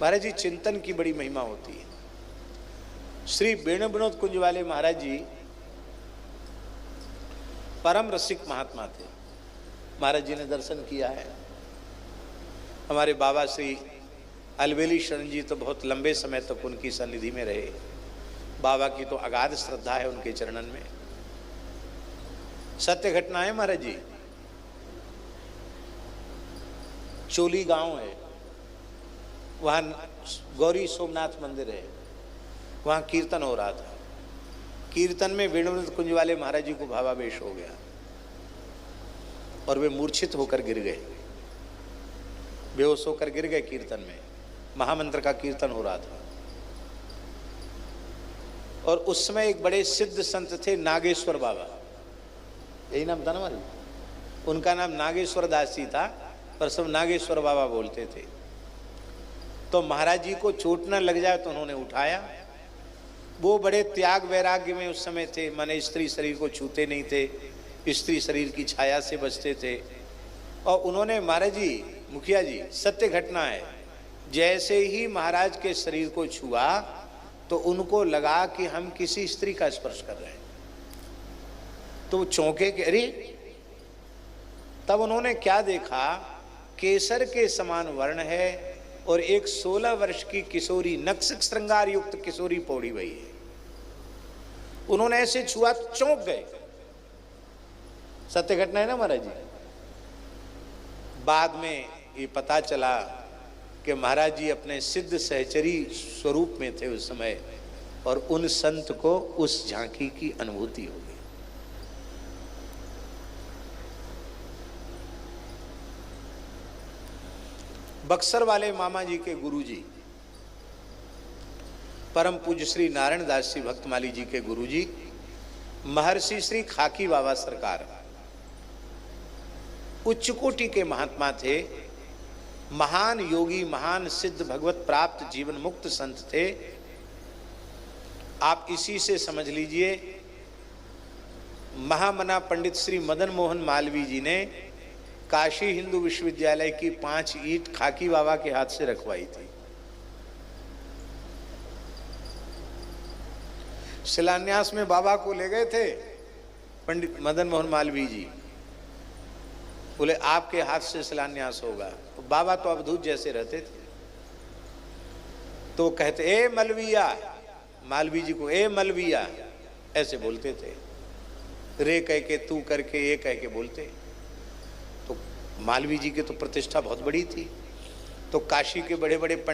महाराज जी चिंतन की बड़ी महिमा होती है। श्री वेणु विनोद कुंज वाले महाराज जी परम रसिक महात्मा थे। महाराज जी ने दर्शन किया है। हमारे बाबा श्री अलवेली शरण जी तो बहुत लंबे समय तक उनकी सन्निधि में रहे। बाबा की तो अगाध श्रद्धा है उनके चरणन में। सत्य घटना है महाराज जी। चोली गांव है, वहां गौरी सोमनाथ मंदिर है, वहां कीर्तन हो रहा था। कीर्तन में वेणु विनोद कुंज वाले महाराज जी को भावावेश हो गया और वे मूर्छित होकर गिर गए, बेहोश होकर गिर गए। कीर्तन में महामंत्र का कीर्तन हो रहा था और उस समय एक बड़े सिद्ध संत थे नागेश्वर बाबा, यही नाम था ना हमारी। उनका नाम नागेश्वर दास जी था पर सब नागेश्वर बाबा बोलते थे। तो महाराज जी को चोट न लग जाए तो उन्होंने उठाया। वो बड़े त्याग वैराग्य में उस समय थे, माने स्त्री शरीर को छूते नहीं थे, स्त्री शरीर की छाया से बचते थे। और उन्होंने महाराज जी, मुखिया जी, सत्य घटना है, जैसे ही महाराज के शरीर को छुआ तो उनको लगा कि हम किसी स्त्री का स्पर्श कर रहे हैं। तो वो चौंके कि अरे। तब उन्होंने क्या देखा, केसर के समान वर्ण है और एक 16 वर्ष की किशोरी, नक्श श्रृंगार युक्त किशोरी पौड़ी हुई है। उन्होंने ऐसे छुआ तो चौंक गए। सत्य घटना है ना महाराज जी। बाद में ये पता चला कि महाराज जी अपने सिद्ध सहचरी स्वरूप में थे उस समय और उन संत को उस झांकी की अनुभूति हो गई। बक्सर वाले मामा जी के गुरुजी परम पूज्य श्री नारायण दास जी भक्तमाली जी के गुरुजी महर्षि श्री खाकी बाबा सरकार उच्च कोटि के महात्मा थे, महान योगी, महान सिद्ध भगवत प्राप्त जीवन मुक्त संत थे। आप इसी से समझ लीजिए, महामना पंडित श्री मदन मोहन मालवीय जी ने काशी हिंदू विश्वविद्यालय की 5 ईंट खाकी बाबा के हाथ से रखवाई थी। शिलान्यास में बाबा को ले गए थे पंडित मदन मोहन मालवीय जी, बोले आपके हाथ से शिलान्यास होगा। तो बाबा तो अवधूत जैसे रहते थे, तो कहते ए मलविया, मालवीय जी को ए मलविया ऐसे बोलते थे, रे कह के तू करके ये कह के बोलते। तो मालवीय जी की तो प्रतिष्ठा बहुत बड़ी थी, तो काशी के बड़े बड़े पंडित